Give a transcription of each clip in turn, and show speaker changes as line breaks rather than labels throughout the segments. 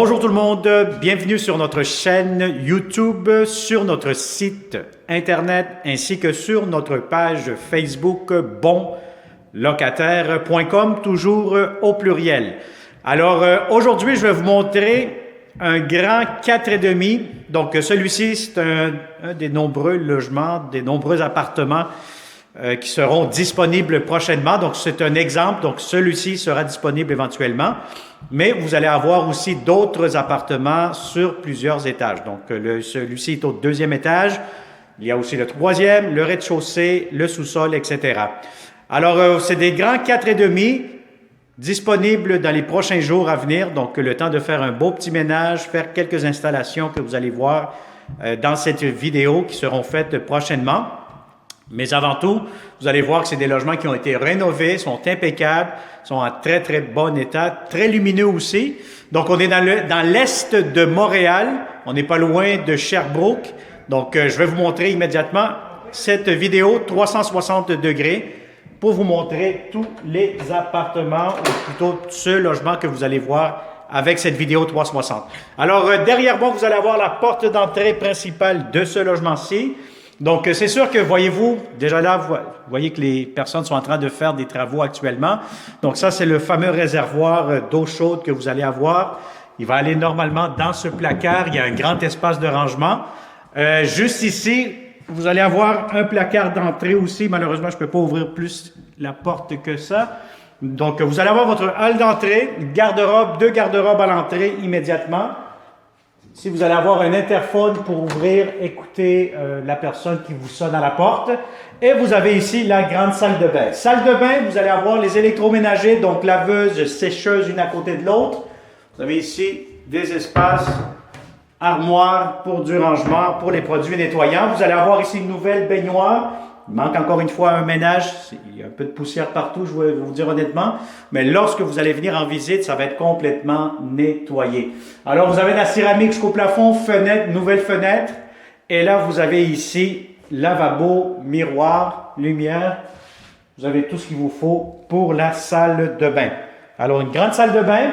Bonjour tout le monde, bienvenue sur notre chaîne YouTube, sur notre site internet ainsi que sur notre page Facebook bonlocataire.com, toujours au pluriel. Alors aujourd'hui, je vais vous montrer un grand 4,5. Donc celui-ci, c'est un des nombreux logements, des nombreux appartements qui seront disponibles prochainement. Donc, c'est un exemple. Donc, celui-ci sera disponible éventuellement. Mais vous allez avoir aussi d'autres appartements sur plusieurs étages. Donc, celui-ci est au 2e étage. Il y a aussi le 3e, le rez-de-chaussée, le sous-sol, etc. Alors, c'est des grands 4,5 disponibles dans les prochains jours à venir. Donc, le temps de faire un beau petit ménage, faire quelques installations que vous allez voir dans cette vidéo qui seront faites prochainement. Mais avant tout, vous allez voir que c'est des logements qui ont été rénovés, sont impeccables, sont en très, très bon état, très lumineux aussi. Donc, on est dans l'est de Montréal. On n'est pas loin de Sherbrooke. Donc, je vais vous montrer immédiatement cette vidéo 360 degrés pour vous montrer tous les appartements, ou plutôt ce logement que vous allez voir avec cette vidéo 360. Alors, derrière moi, vous allez avoir la porte d'entrée principale de ce logement-ci. Donc, c'est sûr que, voyez-vous, déjà là, vous voyez que les personnes sont en train de faire des travaux actuellement. Donc, ça, c'est le fameux réservoir d'eau chaude que vous allez avoir. Il va aller normalement dans ce placard. Il y a un grand espace de rangement. Juste ici, vous allez avoir un placard d'entrée aussi. Malheureusement, je ne peux pas ouvrir plus la porte que ça. Donc, vous allez avoir votre hall d'entrée, garde-robe, 2 garde-robes à l'entrée immédiatement. Si vous allez avoir un interphone pour ouvrir, écouter la personne qui vous sonne à la porte. Et vous avez ici la grande salle de bain. Salle de bain, vous allez avoir les électroménagers, donc laveuse, sécheuse, une à côté de l'autre. Vous avez ici des espaces, armoires pour du rangement, pour les produits nettoyants. Vous allez avoir ici une nouvelle baignoire. Il manque encore une fois un ménage. Il y a un peu de poussière partout, je vais vous dire honnêtement. Mais lorsque vous allez venir en visite, ça va être complètement nettoyé. Alors, vous avez la céramique jusqu'au plafond, fenêtre, nouvelle fenêtre. Et là, vous avez ici lavabo, miroir, lumière. Vous avez tout ce qu'il vous faut pour la salle de bain. Alors, une grande salle de bain.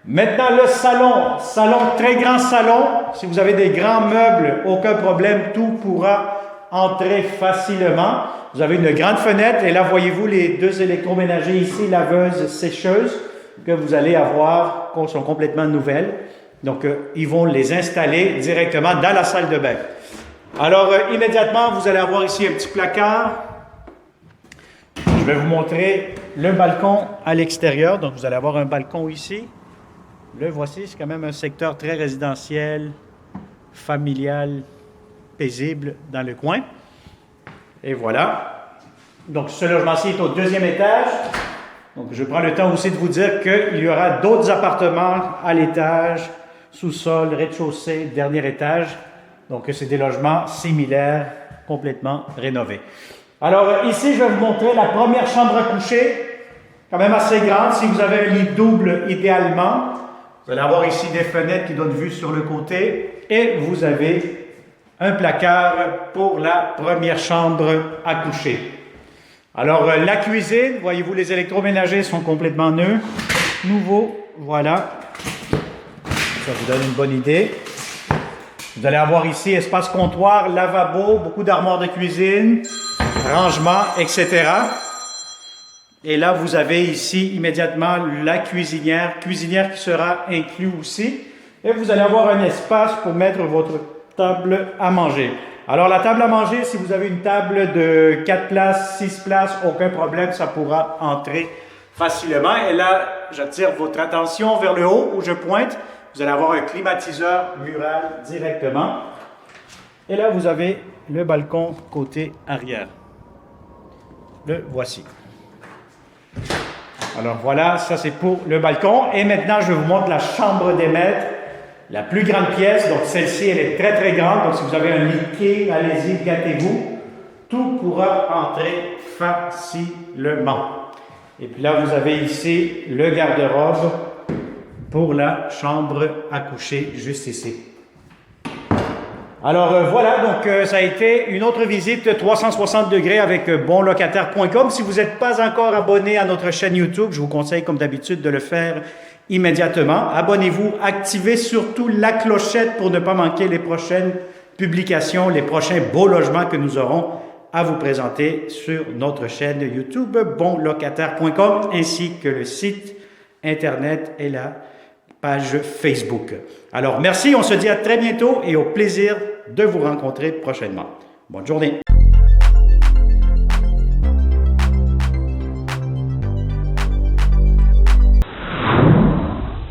Maintenant, le salon. Salon, très grand salon. Si vous avez des grands meubles, aucun problème, tout pourra entrer facilement. Vous avez une grande fenêtre et là, voyez-vous les 2 électroménagers ici, laveuse, sécheuse, que vous allez avoir, qui sont complètement nouvelles. Donc, ils vont les installer directement dans la salle de bain. Alors, immédiatement, vous allez avoir ici un petit placard. Je vais vous montrer le balcon à l'extérieur. Donc, vous allez avoir un balcon ici. Le voici, c'est quand même un secteur très résidentiel, familial, paisible dans le coin. Et voilà. Donc, ce logement-ci est au 2e étage. Donc, je prends le temps aussi de vous dire qu'il y aura d'autres appartements à l'étage, sous-sol, rez-de-chaussée, dernier étage. Donc, c'est des logements similaires, complètement rénovés. Alors, ici, je vais vous montrer la première chambre à coucher, quand même assez grande. Si vous avez un lit double, idéalement, vous allez avoir ici des fenêtres qui donnent vue sur le côté. Et vous avez un placard pour la première chambre à coucher. Alors, la cuisine, voyez-vous, les électroménagers sont complètement nouveaux. Voilà. Ça vous donne une bonne idée. Vous allez avoir ici espace comptoir, lavabo, beaucoup d'armoires de cuisine, rangement, etc. Et là, vous avez ici immédiatement la cuisinière qui sera inclue aussi. Et vous allez avoir un espace pour mettre votre table à manger. Alors, la table à manger, si vous avez une table de 4 places, 6 places, aucun problème, ça pourra entrer facilement. Et là, j'attire votre attention vers le haut où je pointe. Vous allez avoir un climatiseur mural directement. Et là, vous avez le balcon côté arrière. Le voici. Alors, voilà, ça c'est pour le balcon. Et maintenant, je vous montre la chambre des maîtres. La plus grande pièce, donc celle-ci, elle est très, très grande. Donc, si vous avez un lit king, allez-y, gâtez-vous. Tout pourra entrer facilement. Et puis là, vous avez ici le garde-robe pour la chambre à coucher, juste ici. Alors voilà, donc ça a été une autre visite 360 degrés avec bonlocataire.com. Si vous n'êtes pas encore abonné à notre chaîne YouTube, je vous conseille comme d'habitude de le faire immédiatement. Abonnez-vous, activez surtout la clochette pour ne pas manquer les prochaines publications, les prochains beaux logements que nous aurons à vous présenter sur notre chaîne YouTube bonlocataire.com ainsi que le site Internet et la page Facebook. Alors merci, on se dit à très bientôt et au plaisir de vous rencontrer prochainement. Bonne journée.